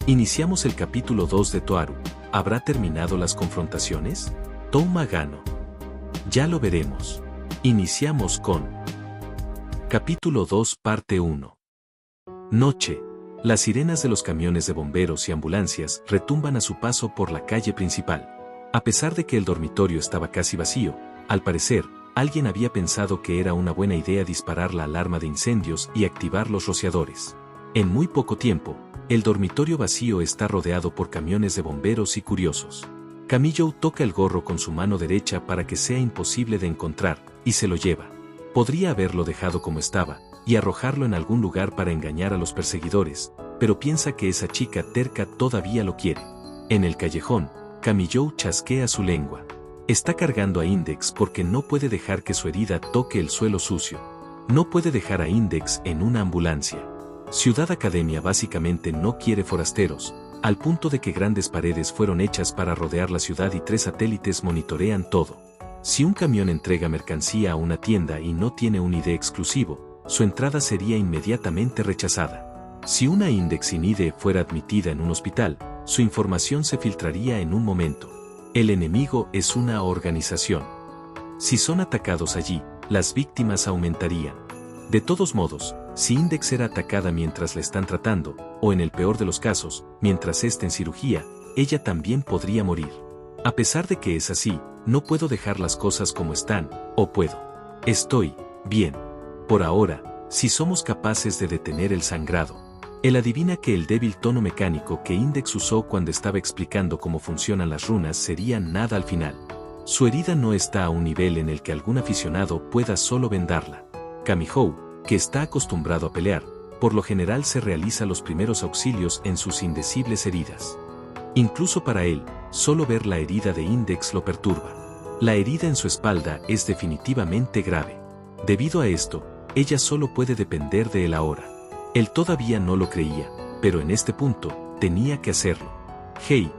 Iniciamos el capítulo 2 de Toaru. ¿Habrá terminado las confrontaciones? Touma Gano. Ya lo veremos. Iniciamos con Capítulo 2 Parte 1. Noche. Las sirenas de los camiones de bomberos y ambulancias retumban a su paso por la calle principal. A pesar de que el dormitorio estaba casi vacío, al parecer, alguien había pensado que era una buena idea disparar la alarma de incendios y activar los rociadores. En muy poco tiempo, el dormitorio vacío está rodeado por camiones de bomberos y curiosos. Kamijo toca el gorro con su mano derecha para que sea imposible de encontrar, y se lo lleva. Podría haberlo dejado como estaba, y arrojarlo en algún lugar para engañar a los perseguidores, pero piensa que esa chica terca todavía lo quiere. En el callejón, Kamijo chasquea su lengua. Está cargando a Index porque no puede dejar que su herida toque el suelo sucio. No puede dejar a Index en una ambulancia. Ciudad Academia básicamente no quiere forasteros, al punto de que grandes paredes fueron hechas para rodear la ciudad y 3 satélites monitorean todo. Si un camión entrega mercancía a una tienda y no tiene un ID exclusivo, su entrada sería inmediatamente rechazada. Si una Index sin ID fuera admitida en un hospital, su información se filtraría en un momento. El enemigo es una organización. Si son atacados allí, las víctimas aumentarían. De todos modos, si Index era atacada mientras la están tratando, o en el peor de los casos, mientras esté en cirugía, ella también podría morir. A pesar de que es así, no puedo dejar las cosas como están, o puedo. Estoy bien. Por ahora, si somos capaces de detener el sangrado. Él adivina que el débil tono mecánico que Index usó cuando estaba explicando cómo funcionan las runas sería nada al final. Su herida no está a un nivel en el que algún aficionado pueda solo vendarla. Kamijo, que está acostumbrado a pelear, por lo general se realiza los primeros auxilios en sus indecibles heridas. Incluso para él, solo ver la herida de Index lo perturba. La herida en su espalda es definitivamente grave. Debido a esto, ella solo puede depender de él ahora. Él todavía no lo creía, pero en este punto, tenía que hacerlo. Hey,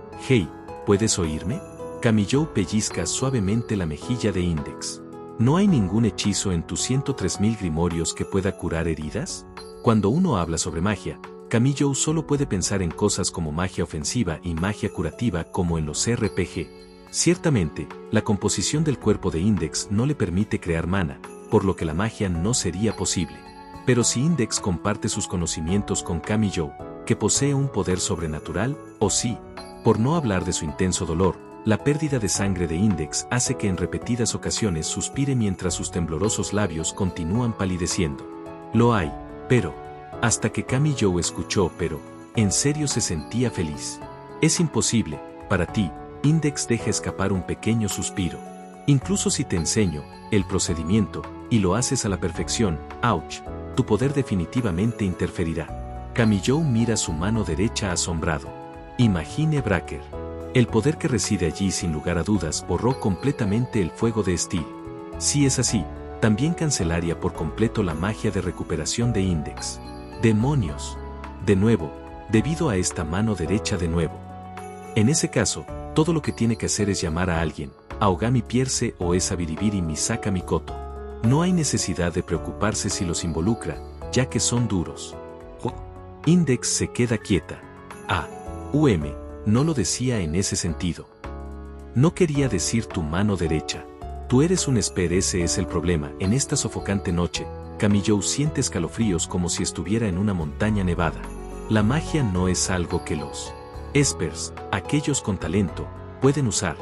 ¿puedes oírme? Kamijo pellizca suavemente la mejilla de Index. ¿No hay ningún hechizo en tus 103.000 grimorios que pueda curar heridas? Cuando uno habla sobre magia, Kamijo solo puede pensar en cosas como magia ofensiva y magia curativa como en los RPG. Ciertamente, la composición del cuerpo de Index no le permite crear mana, por lo que la magia no sería posible. Pero si Index comparte sus conocimientos con Kamijo, que posee un poder sobrenatural, o sí, por no hablar de su intenso dolor, la pérdida de sangre de Index hace que en repetidas ocasiones suspire mientras sus temblorosos labios continúan palideciendo. Lo hay, pero, hasta que Kamijo escuchó pero, en serio se sentía feliz. Es imposible, para ti, Index deja escapar un pequeño suspiro. Incluso si te enseño el procedimiento, y lo haces a la perfección, ouch, tu poder definitivamente interferirá. Kamijo mira su mano derecha asombrado. Imagine Bracker. El poder que reside allí sin lugar a dudas borró completamente el fuego de Steel. Si es así, también cancelaría por completo la magia de recuperación de Index. ¡Demonios! De nuevo, debido a esta mano derecha de nuevo. En ese caso, todo lo que tiene que hacer es llamar a alguien, a Ogami Pierce o esa Biribiri Misaka Mikoto. No hay necesidad de preocuparse si los involucra, ya que son duros. Index se queda quieta. No lo decía en ese sentido. No quería decir tu mano derecha. Tú eres un esper, ese es el problema. En esta sofocante noche, Kamijo siente escalofríos como si estuviera en una montaña nevada. La magia no es algo que los espers, aquellos con talento, pueden usar.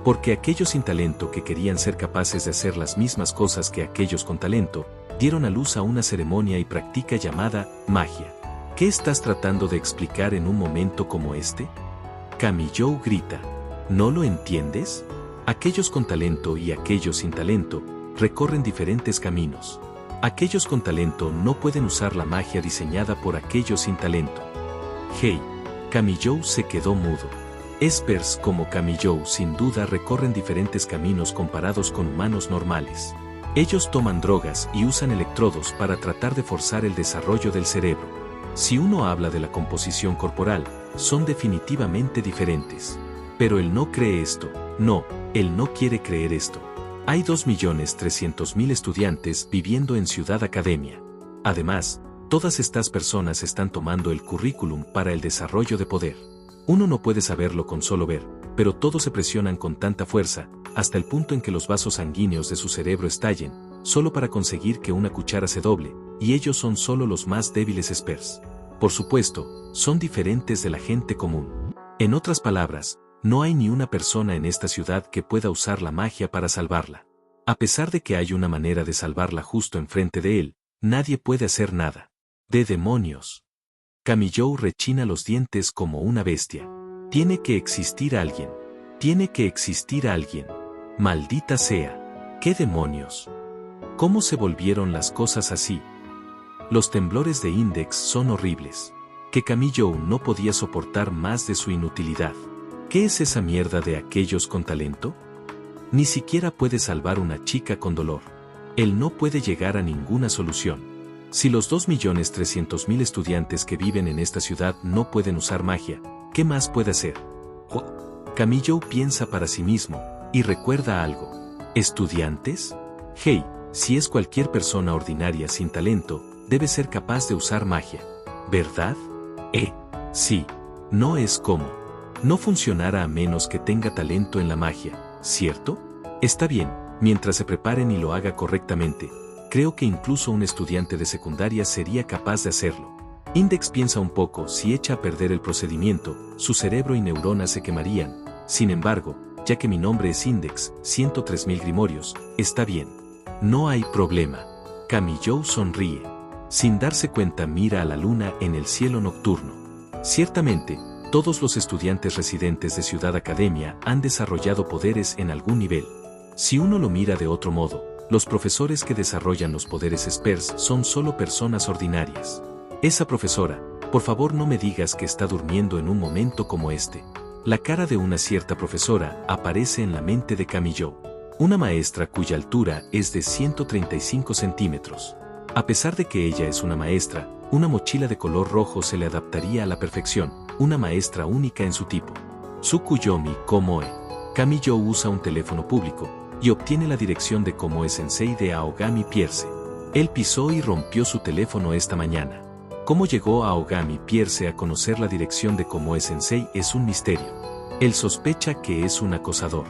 Porque aquellos sin talento que querían ser capaces de hacer las mismas cosas que aquellos con talento, dieron a luz a una ceremonia y práctica llamada magia. ¿Qué estás tratando de explicar en un momento como este? Kamijo grita. ¿No lo entiendes? Aquellos con talento y aquellos sin talento recorren diferentes caminos. Aquellos con talento no pueden usar la magia diseñada por aquellos sin talento. Kamijo se quedó mudo. Espers como Kamijo sin duda recorren diferentes caminos comparados con humanos normales. Ellos toman drogas y usan electrodos para tratar de forzar el desarrollo del cerebro. Si uno habla de la composición corporal, son definitivamente diferentes. Pero él no cree esto, no, él no quiere creer esto. Hay 2.300.000 estudiantes viviendo en Ciudad Academia. Además, Todas estas personas están tomando el currículum para el desarrollo de poder. Uno no puede saberlo con solo ver, pero todos se presionan con tanta fuerza, hasta el punto en que los vasos sanguíneos de su cerebro estallen, solo para conseguir que una cuchara se doble, y ellos son solo los más débiles Spurs. Por supuesto, son diferentes de la gente común. En otras palabras, no hay ni una persona en esta ciudad que pueda usar la magia para salvarla. A pesar de que hay una manera de salvarla justo enfrente de él, nadie puede hacer nada. ¡De demonios! Camillo rechina los dientes como una bestia. Tiene que existir alguien. Tiene que existir alguien. Maldita sea. ¿Qué demonios? ¿Cómo se volvieron las cosas así? Los temblores de Index son horribles. Que Camillo no podía soportar más de su inutilidad. ¿Qué es esa mierda de aquellos con talento? Ni siquiera puede salvar una chica con dolor. Él no puede llegar a ninguna solución. Si los 2.300.000 estudiantes que viven en esta ciudad no pueden usar magia, ¿qué más puede hacer? Camillo piensa para sí mismo, y recuerda algo. ¿Estudiantes? Hey, si es cualquier persona ordinaria sin talento, debe ser capaz de usar magia. ¿Verdad? Sí. No es como. No funcionará a menos que tenga talento en la magia, ¿cierto? Está bien, mientras se preparen y lo haga correctamente. Creo que incluso un estudiante de secundaria sería capaz de hacerlo. Index piensa un poco, si echa a perder el procedimiento, su cerebro y neuronas se quemarían. Sin embargo, ya que mi nombre es Index, 103.000 grimorios, está bien. No hay problema. Camillo sonríe. Sin darse cuenta mira a la luna en el cielo nocturno. Ciertamente, todos los estudiantes residentes de Ciudad Academia han desarrollado poderes en algún nivel. Si uno lo mira de otro modo, los profesores que desarrollan los poderes Spurs son solo personas ordinarias. Esa profesora, por favor no me digas que está durmiendo en un momento como este. La cara de una cierta profesora aparece en la mente de Camillo. Una maestra cuya altura es de 135 centímetros. A pesar de que ella es una maestra, una mochila de color rojo se le adaptaría a la perfección, una maestra única en su tipo. Tsukuyomi Komoe. Camillo usa un teléfono público, y obtiene la dirección de Komoe Sensei de Aogami Pierce. Él pisó y rompió su teléfono esta mañana. Cómo llegó a Aogami Pierce a conocer la dirección de Komoe Sensei es un misterio. Él sospecha que es un acosador.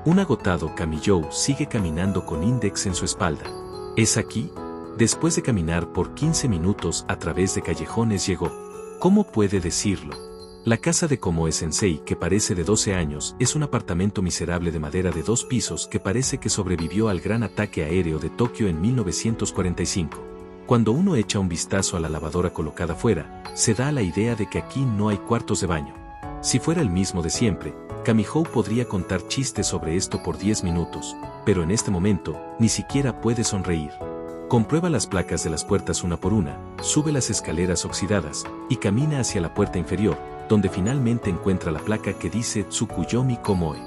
Un agotado Camillo sigue caminando con Index en su espalda. ¿Es aquí? Después de caminar por 15 minutos a través de callejones llegó. ¿Cómo puede decirlo? La casa de Komoe Sensei, que parece de 12 años, es un apartamento miserable de madera de 2 pisos que parece que sobrevivió al gran ataque aéreo de Tokio en 1945. Cuando uno echa un vistazo a la lavadora colocada fuera, se da la idea de que aquí no hay cuartos de baño. Si fuera el mismo de siempre, Camillo podría contar chistes sobre esto por 10 minutos, pero en este momento, ni siquiera puede sonreír. Comprueba las placas de las puertas una por una, sube las escaleras oxidadas, y camina hacia la puerta inferior, donde finalmente encuentra la placa que dice Tsukuyomi Komoe.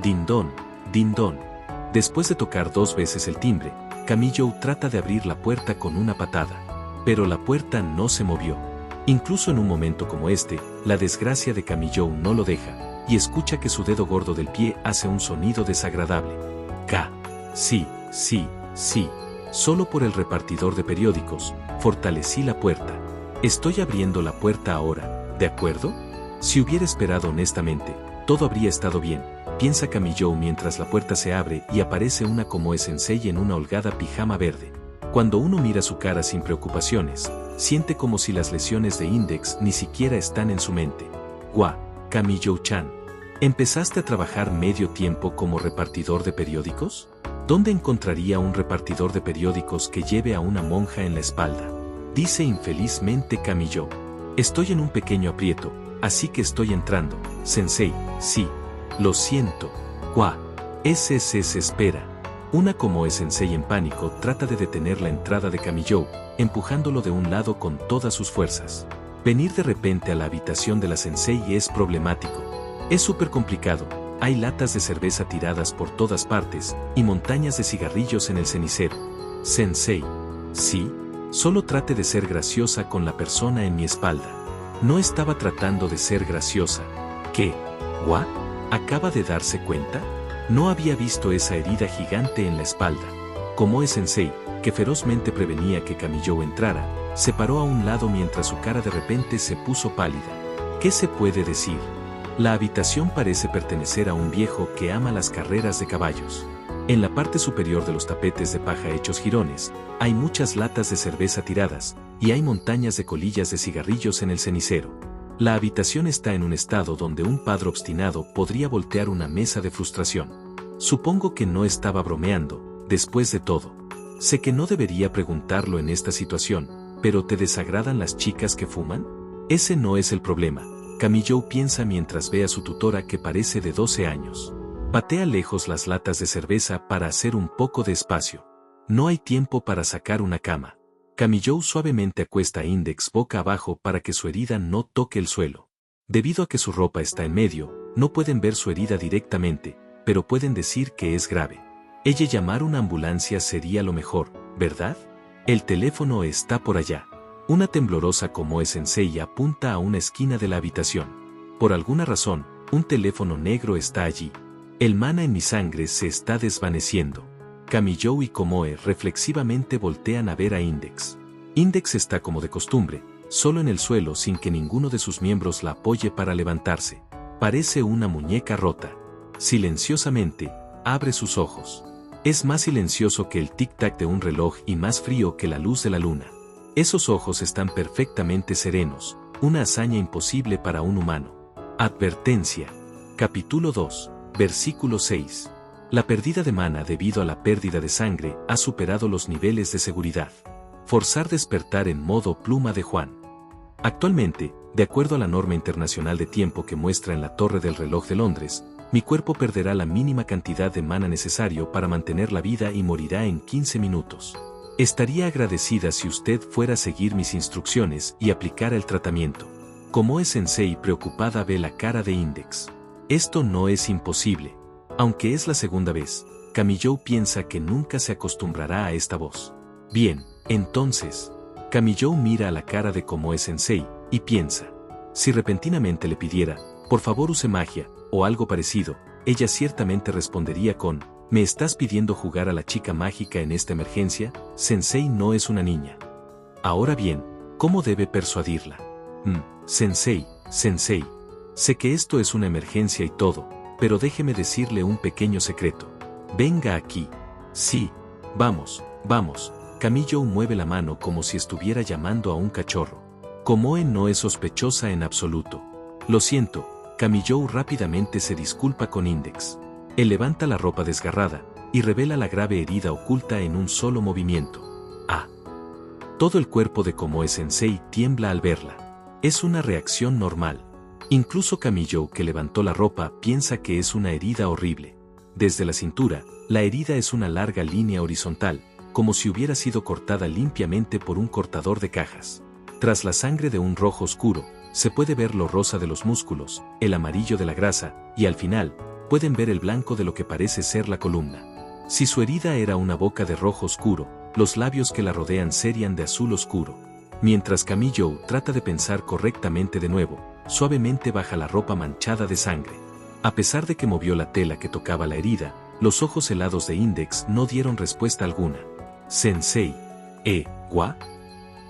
Dindón, dindón. Después de tocar 2 veces el timbre, Camillo trata de abrir la puerta con una patada. Pero la puerta no se movió. Incluso en un momento como este, la desgracia de Camillo no lo deja, y escucha que su dedo gordo del pie hace un sonido desagradable. Sí, sí, sí. Solo por el repartidor de periódicos, fortalecí la puerta. Estoy abriendo la puerta ahora. ¿De acuerdo? Si hubiera esperado honestamente, todo habría estado bien, piensa Camillo mientras la puerta se abre y aparece una Komoe Sensei en una holgada pijama verde. Cuando uno mira su cara sin preocupaciones, siente como si las lesiones de Index ni siquiera están en su mente. Camillo-chan, ¿empezaste a trabajar medio tiempo como repartidor de periódicos? ¿Dónde encontraría un repartidor de periódicos que lleve a una monja en la espalda? Dice infelizmente Camillo. Estoy en un pequeño aprieto, así que estoy entrando, Sensei, sí. Lo siento. Se espera. Una Komoe Sensei en pánico trata de detener la entrada de Camillo, empujándolo de un lado con todas sus fuerzas. Venir de repente a la habitación de la Sensei es problemático. Es súper complicado, hay latas de cerveza tiradas por todas partes, y montañas de cigarrillos en el cenicero. Sensei. Sí. Solo trate de ser graciosa con la persona en mi espalda. No estaba tratando de ser graciosa. ¿Qué? ¿Acaba de darse cuenta? No había visto esa herida gigante en la espalda. Komoe Sensei, que ferozmente prevenía que Camillo entrara, Se paró a un lado mientras su cara de repente se puso pálida. ¿Qué se puede decir? La habitación parece pertenecer a un viejo que ama las carreras de caballos. En la parte superior de los tapetes de paja hechos jirones, hay muchas latas de cerveza tiradas, y hay montañas de colillas de cigarrillos en el cenicero. La habitación está en un estado donde un padre obstinado podría voltear una mesa de frustración. Supongo que no estaba bromeando, después de todo. Sé que no debería preguntarlo en esta situación, pero ¿te desagradan las chicas que fuman? Ese no es el problema, Camillo piensa mientras ve a su tutora que parece de 12 años. Patea lejos las latas de cerveza para hacer un poco de espacio. No hay tiempo para sacar una cama. Camillo suavemente acuesta a Index boca abajo para que su herida no toque el suelo. Debido a que su ropa está en medio, no pueden ver su herida directamente, pero pueden decir que es grave. Ella llamar una ambulancia sería lo mejor, ¿verdad? El teléfono está por allá. Una temblorosa Komoe Sensei apunta a una esquina de la habitación. Por alguna razón, un teléfono negro está allí. El mana en mi sangre se está desvaneciendo. Camillo y Komoe reflexivamente voltean a ver a Index. Index está como de costumbre, solo en el suelo sin que ninguno de sus miembros la apoye para levantarse. Parece una muñeca rota. Silenciosamente, abre sus ojos. Es más silencioso que el tic-tac de un reloj y más frío que la luz de la luna. Esos ojos están perfectamente serenos, una hazaña imposible para un humano. Advertencia. Capítulo 2, versículo 6. La pérdida de mana debido a la pérdida de sangre ha superado los niveles de seguridad. Forzar despertar en modo pluma de Juan. Actualmente, de acuerdo a la norma internacional de tiempo que muestra en la torre del reloj de Londres, mi cuerpo perderá la mínima cantidad de mana necesario para mantener la vida y morirá en 15 minutos. Estaría agradecida si usted fuera a seguir mis instrucciones y aplicara el tratamiento. Komoe Sensei preocupada ve la cara de Index. Esto no es imposible. Aunque es la segunda vez, Camillo piensa que nunca se acostumbrará a esta voz. Bien, entonces, Camillo mira a la cara de Komoe Sensei y piensa. Si repentinamente le pidiera, por favor use magia, o algo parecido, ella ciertamente respondería con, ¿me estás pidiendo jugar a la chica mágica en esta emergencia? Sensei no es una niña. Ahora bien, ¿cómo debe persuadirla? Sensei, sé que esto es una emergencia y todo, pero déjeme decirle un pequeño secreto. Venga aquí. Sí, vamos. Camillo mueve la mano como si estuviera llamando a un cachorro. Komoe no es sospechosa en absoluto. Lo siento, Camillo rápidamente se disculpa con Index. Él levanta la ropa desgarrada y revela la grave herida oculta en un solo movimiento. Todo el cuerpo de Komoe Sensei tiembla al verla. Es una reacción normal. Incluso Camillo, que levantó la ropa, piensa que es una herida horrible. Desde la cintura, la herida es una larga línea horizontal, como si hubiera sido cortada limpiamente por un cortador de cajas. Tras la sangre de un rojo oscuro, se puede ver lo rosa de los músculos, el amarillo de la grasa, y al final, pueden ver el blanco de lo que parece ser la columna. Si su herida era una boca de rojo oscuro, los labios que la rodean serían de azul oscuro. Mientras Camillo trata de pensar correctamente de nuevo, suavemente baja la ropa manchada de sangre. A pesar de que movió la tela que tocaba la herida, los ojos helados de Index no dieron respuesta alguna. Sensei.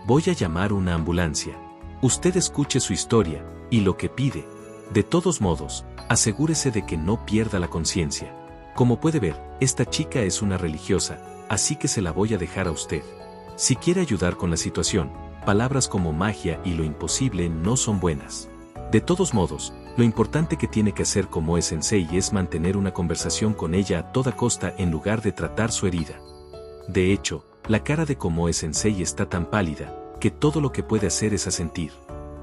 Voy a llamar una ambulancia. Usted escuche su historia, y lo que pide. De todos modos, asegúrese de que no pierda la conciencia. Como puede ver, esta chica es una religiosa, así que se la voy a dejar a usted. Si quiere ayudar con la situación, palabras como magia y lo imposible no son buenas. De todos modos, lo importante que tiene que hacer Komoe Sensei es mantener una conversación con ella a toda costa en lugar de tratar su herida. De hecho, la cara de Komoe Sensei está tan pálida, que todo lo que puede hacer es asentir.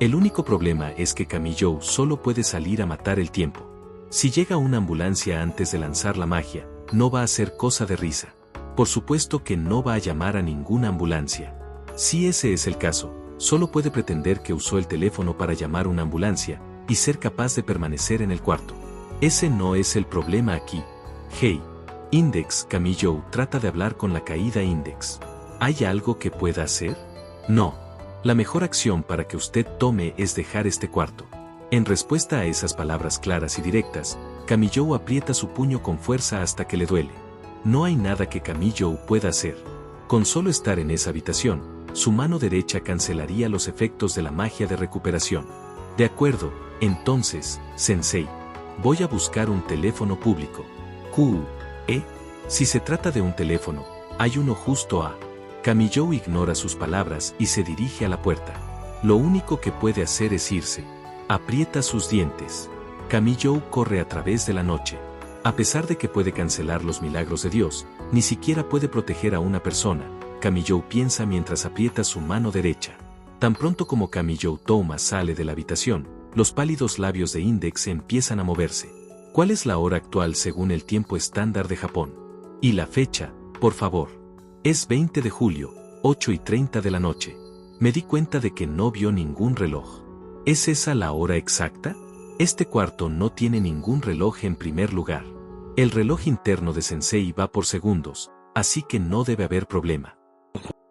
El único problema es que Camillo solo puede salir a matar el tiempo. Si llega una ambulancia antes de lanzar la magia, no va a ser cosa de risa. Por supuesto que no va a llamar a ninguna ambulancia. Si ese es el caso, solo puede pretender que usó el teléfono para llamar una ambulancia, y ser capaz de permanecer en el cuarto. Ese no es el problema aquí. Hey, Index. Camillo trata de hablar con la caída Index. ¿Hay algo que pueda hacer? No. La mejor acción para que usted tome es dejar este cuarto. En respuesta a esas palabras claras y directas, Camillo aprieta su puño con fuerza hasta que le duele. No hay nada que Camillo pueda hacer. Con solo estar en esa habitación, su mano derecha cancelaría los efectos de la magia de recuperación. De acuerdo, entonces, Sensei. Voy a buscar un teléfono público. Si se trata de un teléfono, hay uno justo a... Kamijo ignora sus palabras y se dirige a la puerta. Lo único que puede hacer es irse. Aprieta sus dientes. Kamijo corre a través de la noche. A pesar de que puede cancelar los milagros de Dios, ni siquiera puede proteger a una persona, Kamijo piensa mientras aprieta su mano derecha. Tan pronto como Kamijo Touma sale de la habitación, los pálidos labios de Index empiezan a moverse. ¿Cuál es la hora actual según el tiempo estándar de Japón? Y la fecha, por favor. Es 20 de julio, 8:30 de la noche. Me di cuenta de que no vio ningún reloj. ¿Es esa la hora exacta? Este cuarto no tiene ningún reloj en primer lugar. El reloj interno de Sensei va por segundos, así que no debe haber problema.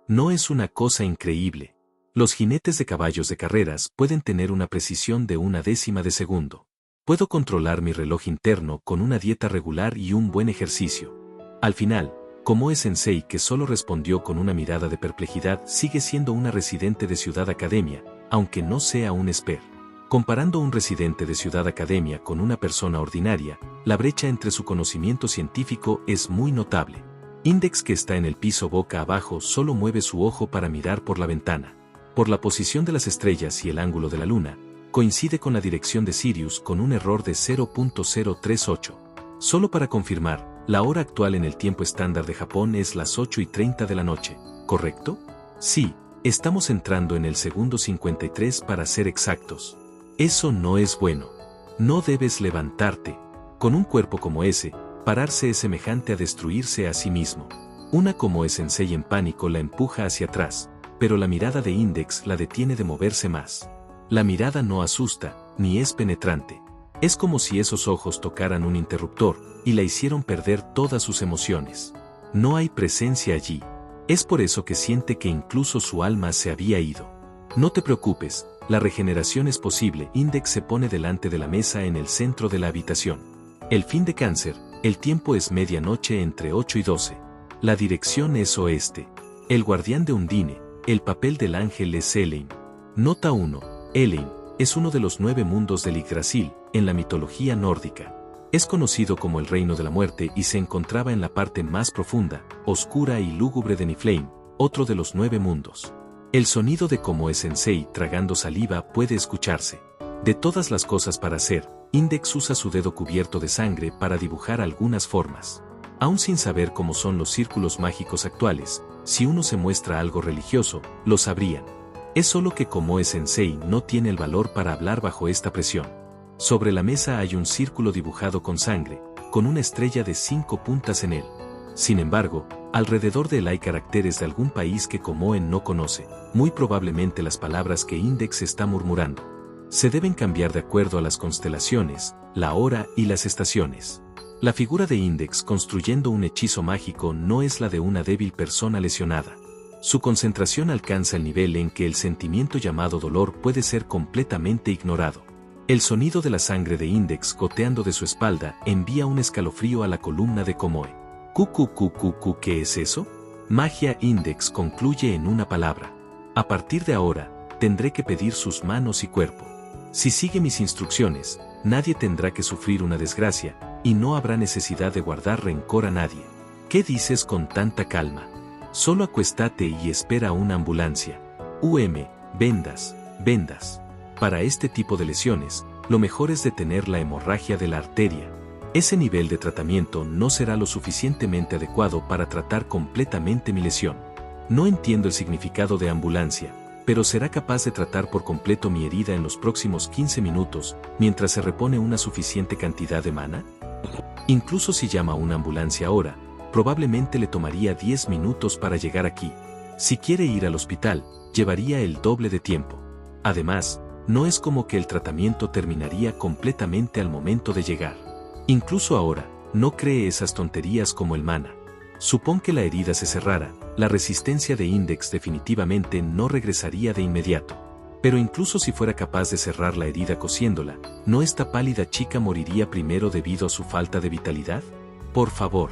¿No es una cosa increíble? Los jinetes de caballos de carreras pueden tener una precisión de 1/10 de segundo. Puedo controlar mi reloj interno con una dieta regular y un buen ejercicio. Al final, Komoe Sensei, que solo respondió con una mirada de perplejidad, sigue siendo una residente de Ciudad Academia, aunque no sea un esper. Comparando un residente de Ciudad Academia con una persona ordinaria, la brecha entre su conocimiento científico es muy notable. Index, que está en el piso boca abajo, solo mueve su ojo para mirar por la ventana. Por la posición de las estrellas y el ángulo de la luna, coincide con la dirección de Sirius con un error de 0.038. Solo para confirmar, la hora actual en el tiempo estándar de Japón es las 8:30 de la noche, ¿correcto? Sí, estamos entrando en el segundo 53 para ser exactos. Eso no es bueno. No debes levantarte. Con un cuerpo como ese, pararse es semejante a destruirse a sí mismo. Una Komoe Sensei en pánico la empuja hacia atrás, pero la mirada de Index la detiene de moverse más. La mirada no asusta, ni es penetrante. Es como si esos ojos tocaran un interruptor y la hicieron perder todas sus emociones. No hay presencia allí. Es por eso que siente que incluso su alma se había ido. No te preocupes, la regeneración es posible. Index se pone delante de la mesa en el centro de la habitación. El fin de Cáncer, el tiempo es medianoche entre 8 y 12. La dirección es oeste. El guardián de Undine, el papel del ángel es Eleim. Nota 1. Eleim es uno de los 9 mundos del Yggdrasil, en la mitología nórdica. Es conocido como el reino de la muerte y se encontraba en la parte más profunda, oscura y lúgubre de Niflheim, otro de los 9 mundos. El sonido de Komoe Sensei tragando saliva puede escucharse. De todas las cosas para hacer, Index usa su dedo cubierto de sangre para dibujar algunas formas. Aún sin saber cómo son los círculos mágicos actuales, si uno se muestra algo religioso, lo sabrían. Es solo que Komoe Sensei no tiene el valor para hablar bajo esta presión. Sobre la mesa hay un círculo dibujado con sangre, con una estrella de 5 puntas en él. Sin embargo, alrededor de él hay caracteres de algún país que Komoe no conoce, muy probablemente las palabras que Index está murmurando. Se deben cambiar de acuerdo a las constelaciones, la hora y las estaciones. La figura de Index construyendo un hechizo mágico no es la de una débil persona lesionada. Su concentración alcanza el nivel en que el sentimiento llamado dolor puede ser completamente ignorado. El sonido de la sangre de Index goteando de su espalda envía un escalofrío a la columna de Komoe. ¿Qué es eso? Magia. Index concluye en una palabra. A partir de ahora, tendré que pedir sus manos y cuerpo. Si sigue mis instrucciones, nadie tendrá que sufrir una desgracia, y no habrá necesidad de guardar rencor a nadie. ¿Qué dices con tanta calma? Solo acuéstate y espera una ambulancia. Vendas. Para este tipo de lesiones, lo mejor es detener la hemorragia de la arteria. Ese nivel de tratamiento no será lo suficientemente adecuado para tratar completamente mi lesión. No entiendo el significado de ambulancia, pero será capaz de tratar por completo mi herida en los próximos 15 minutos, mientras se repone una suficiente cantidad de mana. Incluso si llama a una ambulancia ahora, probablemente le tomaría 10 minutos para llegar aquí. Si quiere ir al hospital, llevaría el doble de tiempo. Además, no es como que el tratamiento terminaría completamente al momento de llegar. Incluso ahora, no cree esas tonterías como el mana. Supón que la herida se cerrara, la resistencia de Index definitivamente no regresaría de inmediato. Pero incluso si fuera capaz de cerrar la herida cosiéndola, ¿no esta pálida chica moriría primero debido a su falta de vitalidad? Por favor.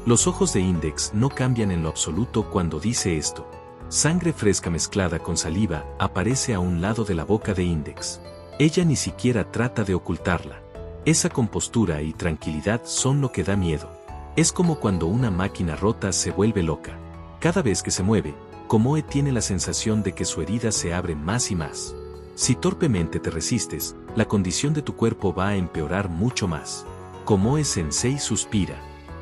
Los ojos de Index no cambian en lo absoluto cuando dice esto. Sangre fresca mezclada con saliva aparece a un lado de la boca de Index. Ella ni siquiera trata de ocultarla. Esa compostura y tranquilidad son lo que da miedo. Es como cuando una máquina rota se vuelve loca. Cada vez que se mueve, Komoe tiene la sensación de que su herida se abre más y más. Si torpemente te resistes, la condición de tu cuerpo va a empeorar mucho más. Komoe-sensei suspira.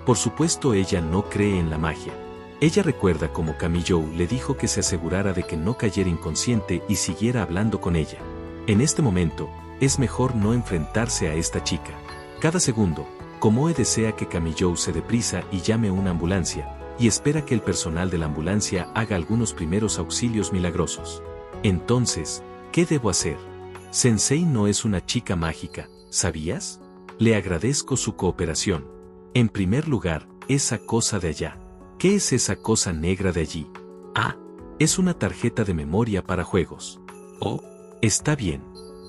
Por supuesto, ella no cree en la magia. Ella recuerda cómo Kamijo le dijo que se asegurara de que no cayera inconsciente y siguiera hablando con ella. En este momento, es mejor no enfrentarse a esta chica. Cada segundo, Komoe desea que Kamijo se deprisa y llame una ambulancia, y espera que el personal de la ambulancia haga algunos primeros auxilios milagrosos. Entonces, ¿qué debo hacer? Sensei no es una chica mágica, ¿sabías? Le agradezco su cooperación. En primer lugar, esa cosa de allá. ¿Qué es esa cosa negra de allí? Ah, es una tarjeta de memoria para juegos. Oh, está bien.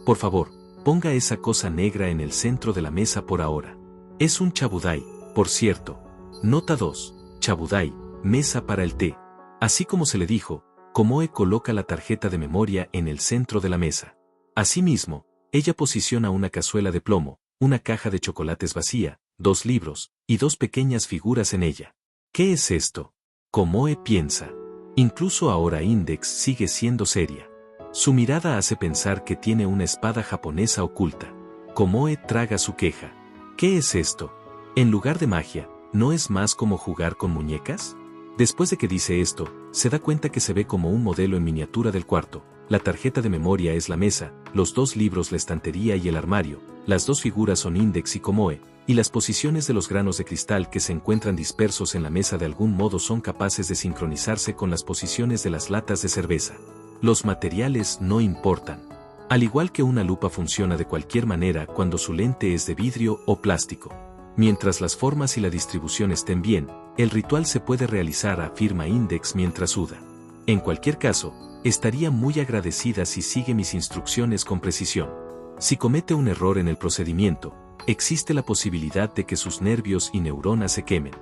Por favor, ponga esa cosa negra en el centro de la mesa por ahora. Es un chabudai, por cierto. Nota 2. Chabudai, mesa para el té. Así como se le dijo, Komoe coloca la tarjeta de memoria en el centro de la mesa. Asimismo, ella posiciona una cazuela de plomo, una caja de chocolates vacía, 2 libros, y 2 pequeñas figuras en ella. ¿Qué es esto? Komoe piensa. Incluso ahora Index sigue siendo seria. Su mirada hace pensar que tiene una espada japonesa oculta. Komoe traga su queja. ¿Qué es esto? En lugar de magia, ¿no es más como jugar con muñecas? Después de que dice esto, se da cuenta que se ve como un modelo en miniatura del cuarto. La tarjeta de memoria es la mesa, los 2 libros la estantería y el armario, las 2 figuras son Index y Komoe, y las posiciones de los granos de cristal que se encuentran dispersos en la mesa de algún modo son capaces de sincronizarse con las posiciones de las latas de cerveza. Los materiales no importan. Al igual que una lupa funciona de cualquier manera cuando su lente es de vidrio o plástico. Mientras las formas y la distribución estén bien, el ritual se puede realizar, afirma Index mientras suda. En cualquier caso, estaría muy agradecida si sigue mis instrucciones con precisión. Si comete un error en el procedimiento, existe la posibilidad de que sus nervios y neuronas se quemen.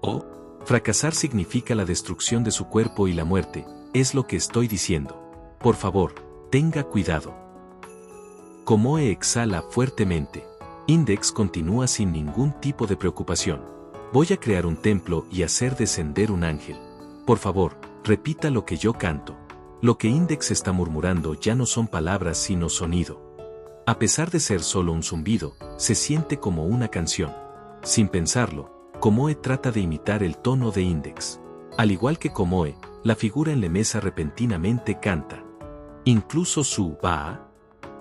O, fracasar significa la destrucción de su cuerpo y la muerte, es lo que estoy diciendo. Por favor, tenga cuidado. Komoe exhala fuertemente. Index continúa sin ningún tipo de preocupación. Voy a crear un templo y hacer descender un ángel. Por favor, repita lo que yo canto. Lo que Index está murmurando ya no son palabras sino sonido. A pesar de ser solo un zumbido, se siente como una canción. Sin pensarlo, Komoe trata de imitar el tono de Index. Al igual que Komoe, la figura en la mesa repentinamente canta. Incluso su ba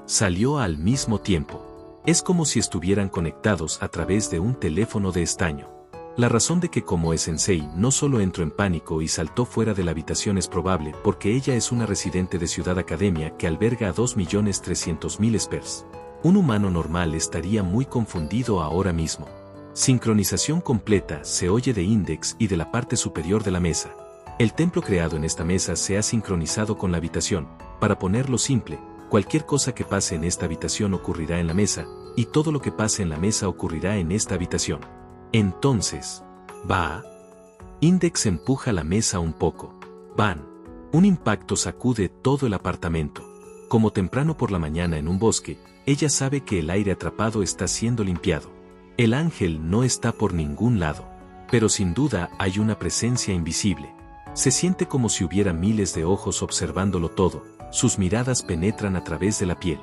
salió al mismo tiempo. Es como si estuvieran conectados a través de un teléfono de estaño. La razón de que Komoe-sensei no solo entró en pánico y saltó fuera de la habitación es probable porque ella es una residente de Ciudad Academia que alberga a 2.300.000 espers. Un humano normal estaría muy confundido ahora mismo. Sincronización completa se oye de Index y de la parte superior de la mesa. El templo creado en esta mesa se ha sincronizado con la habitación. Para ponerlo simple, cualquier cosa que pase en esta habitación ocurrirá en la mesa, y todo lo que pase en la mesa ocurrirá en esta habitación. Entonces, va. Index empuja la mesa un poco. Van. Un impacto sacude todo el apartamento. Como temprano por la mañana en un bosque, ella sabe que el aire atrapado está siendo limpiado. El ángel no está por ningún lado, pero sin duda hay una presencia invisible. Se siente como si hubiera miles de ojos observándolo todo, sus miradas penetran a través de la piel.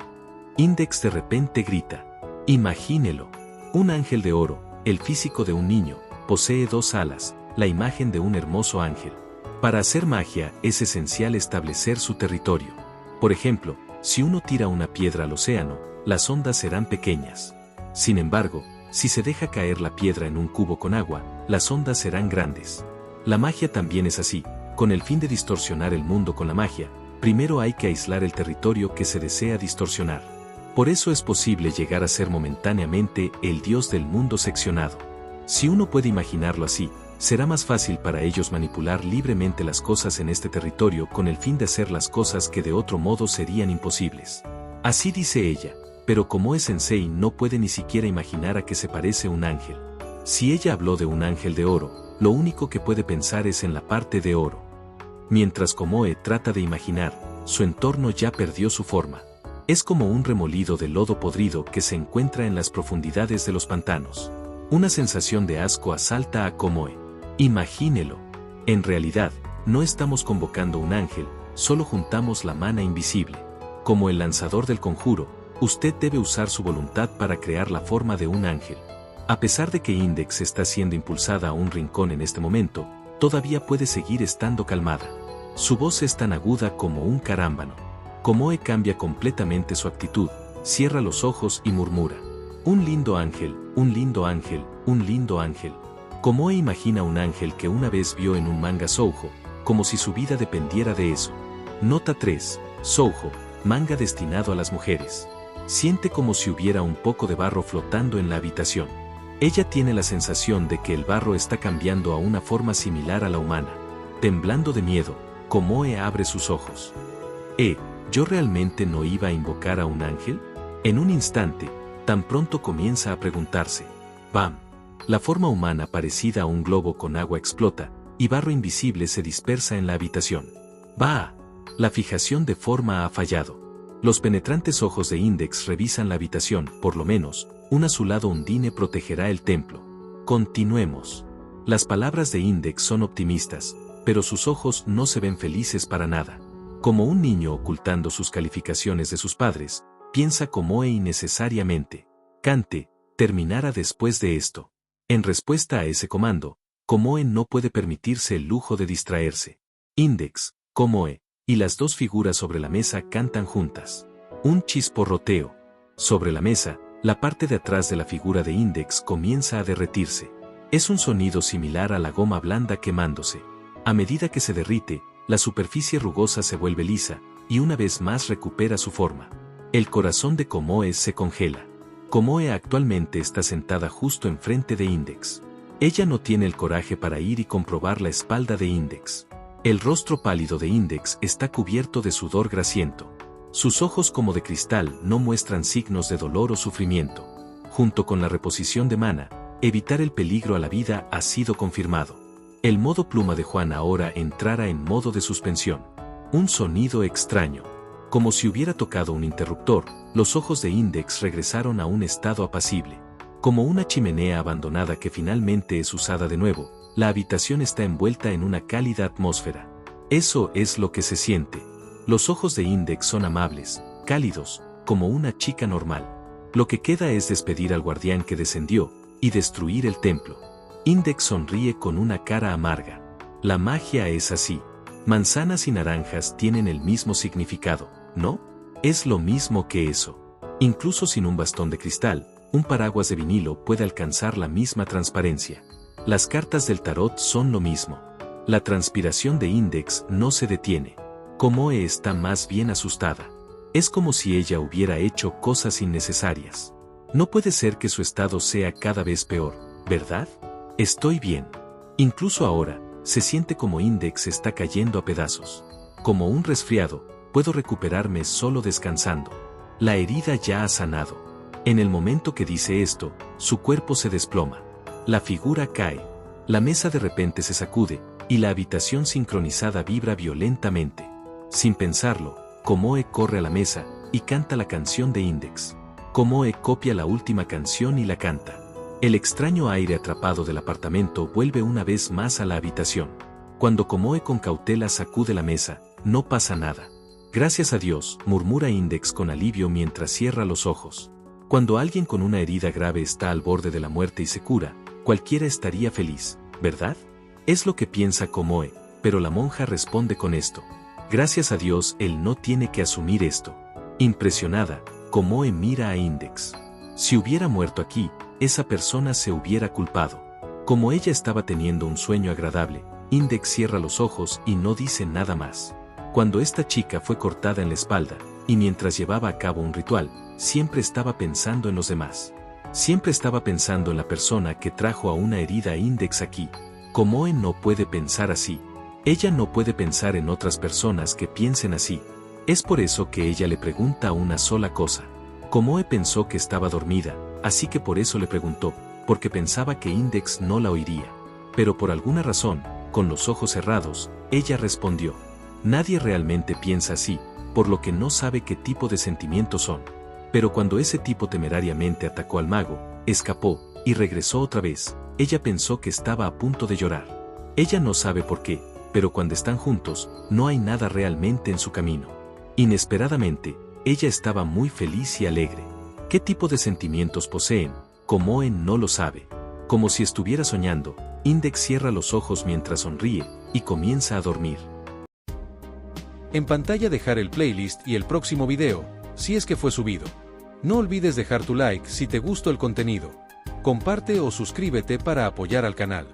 Index de repente grita. Imagínelo. Un ángel de oro. El físico de un niño, posee 2 alas, la imagen de un hermoso ángel. Para hacer magia es esencial establecer su territorio. Por ejemplo, si uno tira una piedra al océano, las ondas serán pequeñas. Sin embargo, si se deja caer la piedra en un cubo con agua, las ondas serán grandes. La magia también es así, con el fin de distorsionar el mundo con la magia, primero hay que aislar el territorio que se desea distorsionar. Por eso es posible llegar a ser momentáneamente el dios del mundo seccionado. Si uno puede imaginarlo así, será más fácil para ellos manipular libremente las cosas en este territorio con el fin de hacer las cosas que de otro modo serían imposibles. Así dice ella, pero Komoe-sensei no puede ni siquiera imaginar a qué se parece un ángel. Si ella habló de un ángel de oro, lo único que puede pensar es en la parte de oro. Mientras Komoe trata de imaginar, su entorno ya perdió su forma. Es como un remolido de lodo podrido que se encuentra en las profundidades de los pantanos. Una sensación de asco asalta a Komoe. Imagínelo. En realidad, no estamos convocando un ángel, solo juntamos la mana invisible. Como el lanzador del conjuro, usted debe usar su voluntad para crear la forma de un ángel. A pesar de que Index está siendo impulsada a un rincón en este momento, todavía puede seguir estando calmada. Su voz es tan aguda como un carámbano. Komoe cambia completamente su actitud, cierra los ojos y murmura: un lindo ángel, un lindo ángel, un lindo ángel. Komoe imagina un ángel que una vez vio en un manga shoujo, como si su vida dependiera de eso. Nota 3. Shoujo, manga destinado a las mujeres. Siente como si hubiera un poco de barro flotando en la habitación. Ella tiene la sensación de que el barro está cambiando a una forma similar a la humana. Temblando de miedo, Komoe abre sus ojos. ¿Yo realmente no iba a invocar a un ángel? En un instante, tan pronto comienza a preguntarse. ¡Bam! La forma humana parecida a un globo con agua explota, y barro invisible se dispersa en la habitación. ¡Bah! La fijación de forma ha fallado. Los penetrantes ojos de Index revisan la habitación, por lo menos, un azulado undine protegerá el templo. Continuemos. Las palabras de Index son optimistas, pero sus ojos no se ven felices para nada. Como un niño ocultando sus calificaciones de sus padres, piensa Komoe innecesariamente. Kante terminará después de esto. En respuesta a ese comando, Komoe no puede permitirse el lujo de distraerse. Index, Komoe, y las dos figuras sobre la mesa cantan juntas. Un chisporroteo. Sobre la mesa, la parte de atrás de la figura de Index comienza a derretirse. Es un sonido similar a la goma blanda quemándose. A medida que se derrite, la superficie rugosa se vuelve lisa, y una vez más recupera su forma. El corazón de Komoe se congela. Komoe actualmente está sentada justo enfrente de Index. Ella no tiene el coraje para ir y comprobar la espalda de Index. El rostro pálido de Index está cubierto de sudor grasiento. Sus ojos como de cristal no muestran signos de dolor o sufrimiento. Junto con la reposición de mana, evitar el peligro a la vida ha sido confirmado. El modo pluma de Juan ahora entrará en modo de suspensión. Un sonido extraño. Como si hubiera tocado un interruptor, los ojos de Index regresaron a un estado apacible. Como una chimenea abandonada que finalmente es usada de nuevo, la habitación está envuelta en una cálida atmósfera. Eso es lo que se siente. Los ojos de Index son amables, cálidos, como una chica normal. Lo que queda es despedir al guardián que descendió, y destruir el templo. Index sonríe con una cara amarga. La magia es así. Manzanas y naranjas tienen el mismo significado, ¿no? Es lo mismo que eso. Incluso sin un bastón de cristal, un paraguas de vinilo puede alcanzar la misma transparencia. Las cartas del tarot son lo mismo. La transpiración de Index no se detiene. Komoe está más bien asustada. Es como si ella hubiera hecho cosas innecesarias. No puede ser que su estado sea cada vez peor, ¿verdad? Estoy bien. Incluso ahora, se siente como Index está cayendo a pedazos. Como un resfriado, puedo recuperarme solo descansando. La herida ya ha sanado. En el momento que dice esto, su cuerpo se desploma. La figura cae. La mesa de repente se sacude, y la habitación sincronizada vibra violentamente. Sin pensarlo, Komoe corre a la mesa, y canta la canción de Index. Komoe copia la última canción y la canta. El extraño aire atrapado del apartamento vuelve una vez más a la habitación. Cuando Komoe con cautela sacude la mesa, no pasa nada. Gracias a Dios, murmura Index con alivio mientras cierra los ojos. Cuando alguien con una herida grave está al borde de la muerte y se cura, cualquiera estaría feliz, ¿verdad? Es lo que piensa Komoe, pero la monja responde con esto. Gracias a Dios él no tiene que asumir esto. Impresionada, Komoe mira a Index. Si hubiera muerto aquí, esa persona se hubiera culpado. Como ella estaba teniendo un sueño agradable, Index cierra los ojos y no dice nada más. Cuando esta chica fue cortada en la espalda, y mientras llevaba a cabo un ritual, siempre estaba pensando en los demás. Siempre estaba pensando en la persona que trajo a una herida a Index aquí. Komoe no puede pensar así. Ella no puede pensar en otras personas que piensen así. Es por eso que ella le pregunta una sola cosa. Komoe pensó que estaba dormida, así que por eso le preguntó, porque pensaba que Index no la oiría. Pero por alguna razón, con los ojos cerrados, Ella respondió. Nadie realmente piensa así, por lo que no sabe qué tipo de sentimientos son. Pero cuando ese tipo temerariamente atacó al mago, escapó, y regresó otra vez, ella pensó que estaba a punto de llorar. Ella no sabe por qué, pero cuando están juntos, no hay nada realmente en su camino. Inesperadamente, ella estaba muy feliz y alegre. ¿Qué tipo de sentimientos poseen? Komoen no lo sabe. Como si estuviera soñando, Index cierra los ojos mientras sonríe, y comienza a dormir. En pantalla dejar el playlist y el próximo video, si es que fue subido. No olvides dejar tu like si te gustó el contenido. Comparte o suscríbete para apoyar al canal.